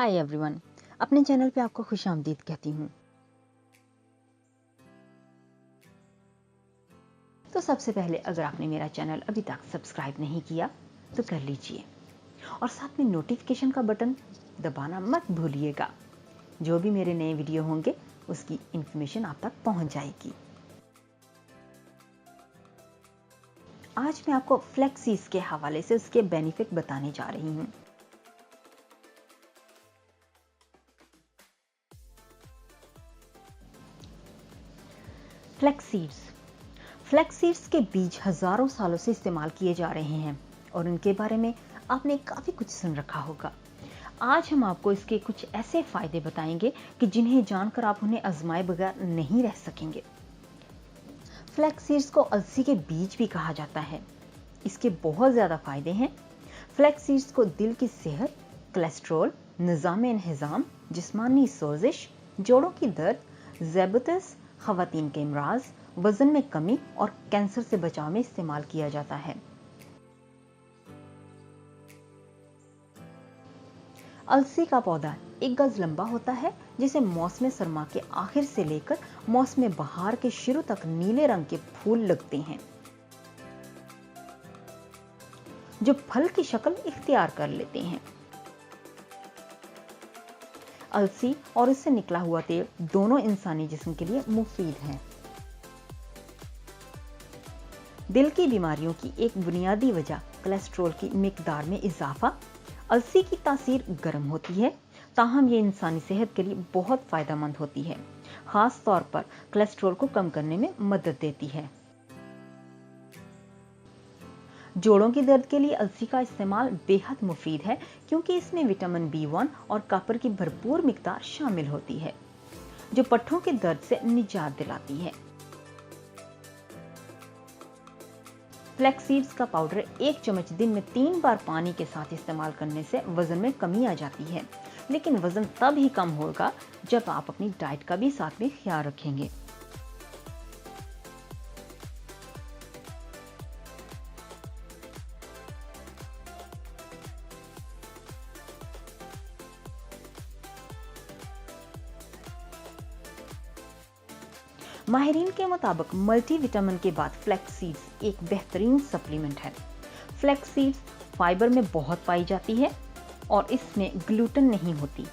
Hi everyone, अपने channel पे आपको खुशामदीद कहती हूँ। तो सबसे पहले अगर आपने मेरा चैनल अभी तक सब्सक्राइब नहीं किया तो कर लीजिए और साथ में नोटिफिकेशन का बटन दबाना मत भूलिएगा। जो भी मेरे नए वीडियो होंगे उसकी इंफॉर्मेशन आप तक पहुंच जाएगी। आज मैं आपको फ्लैक्स सीड्स के हवाले से उसके बेनिफिट बताने जा रही हूँ। फ्लैक्स सीड्स के बीज हजारों सालों से इस्तेमाल किए जा रहे हैं और उनके बारे में आपने काफी कुछ सुन रखा होगा। आज हम आपको इसके कुछ ऐसे फायदे बताएंगे कि जिन्हें जानकर आप उन्हें आजमाए बगैर नहीं रह सकेंगे। फ्लैक्स सीड्स को अलसी के बीज भी कहा जाता है। इसके बहुत ज्यादा फायदे हैं। फ्लैक्स सीड्स को दिल की सेहत, कोलेस्ट्रॉल, निज़ाम-ए-इंहिज़ाम, जिस्मानी सोजिश, जोड़ों की दर्द, ज़ैबुतस, ख़वातीन के अमराज, वजन में कमी और कैंसर से बचाव में इस्तेमाल किया जाता है। अलसी का पौधा 1 गज लंबा होता है, जिसे मौसम सरमा के आखिर से लेकर मौसम बहार के शुरू तक नीले रंग के फूल लगते हैं, जो फल की शक्ल इख्तियार कर लेते हैं। अलसी और इससे निकला हुआ तेल दोनों इंसानी जिस्म के लिए मुफीद हैं। दिल की बीमारियों की एक बुनियादी वजह कोलेस्ट्रॉल की मिकदार में इजाफा। अलसी की तासीर गर्म होती है, ताहम ये इंसानी सेहत के लिए बहुत फायदेमंद होती है। खास तौर पर कोलेस्ट्रॉल को कम करने में मदद देती है। जोड़ों की दर्द के लिए अलसी का इस्तेमाल बेहद मुफीद है, क्योंकि इसमें विटामिन B1 और कॉपर की भरपूर मिकदार शामिल होती है, जो पट्ठों के दर्द से निजात दिलाती है। फ्लैक्स सीड्स का पाउडर 1 चम्मच दिन में 3 बार पानी के साथ इस्तेमाल करने से वजन में कमी आ जाती है, लेकिन वजन तब ही कम होगा जब आप अपनी डाइट का भी साथ में ख्याल रखेंगे। माहिरीन के मुताबिक मल्टीविटामिन के बाद फ्लैक्स सीड्स एक बेहतरीन सप्लीमेंट है। फ्लैक्स सीड्स फाइबर में बहुत पाई जाती है और इसमें ग्लूटेन नहीं होती।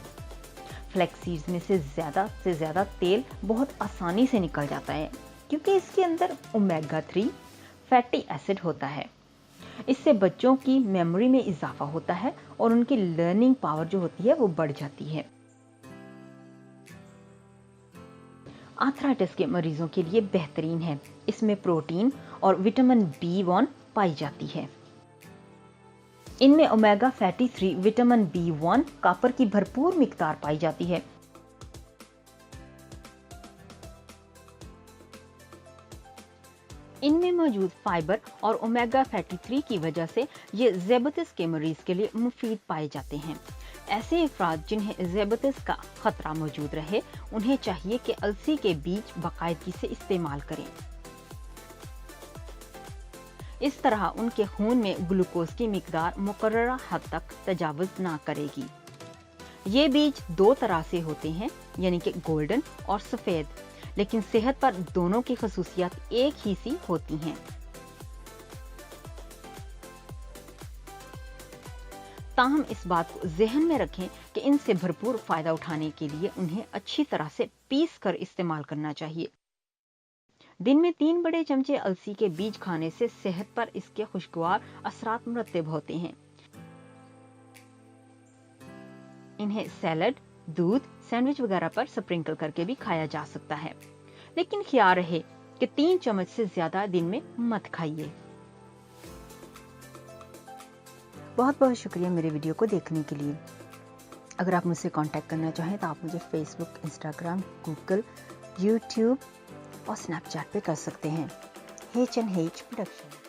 फ्लैक्स सीड्स में से ज्यादा तेल बहुत आसानी से निकल जाता है, क्योंकि इसके अंदर ओमेगा 3 फैटी एसिड होता है। इससे बच्चों की मेमोरी में इजाफा होता है और उनकी लर्निंग पावर जो होती है वो बढ़ जाती है। आर्थराइटिस के मरीजों के लिए बेहतरीन है। इसमें प्रोटीन और विटामिन B1 पाई जाती है। इनमें omega fatty 3, vitamin B1, copper की भरपूर मिकदार पाई जाती है। इनमें मौजूद फाइबर और ओमेगा फैटी 3 की वजह से ये ज़ैबुतस के मरीज के लिए मुफीद पाए जाते हैं। ऐसे अफराद जिन्हें ज़ैबुतस का खतरा मौजूद रहे, उन्हें चाहिए कि अलसी के बीज बाकायदगी से इस्तेमाल करें। इस तरह उनके खून में ग्लूकोज की मिकदार मुकर्ररा हद तक तजावुज ना करेगी। ये बीज 2 तरह से होते हैं, यानी कि गोल्डन और सफेद, लेकिन सेहत पर दोनों की खसूसियात एक ही सी होती हैं। ताहम इस बात को ज़हन में रखें कि इनसे भरपूर फायदा उठाने के लिए उन्हें अच्छी तरह से पीस कर इस्तेमाल करना चाहिए। दिन में 3 बड़े चमचे अलसी के बीज खाने से सेहत पर इसके खुशगवार असरात मुरत्तब होते हैं। इन्हें सैलड, दूध, सैंडविच वगैरह पर स्प्रिंकल करके भी खाया जा सकता है, लेकिन ख्याल रहे कि 3 चम्मच से ज्यादा दिन में मत खाइए। बहुत बहुत शुक्रिया मेरे वीडियो को देखने के लिए। अगर आप मुझसे कांटेक्ट करना चाहें तो आप मुझे फेसबुक, इंस्टाग्राम, गूगल, यूट्यूब और स्नैपचैट पे कर सकते हैं। H&H production.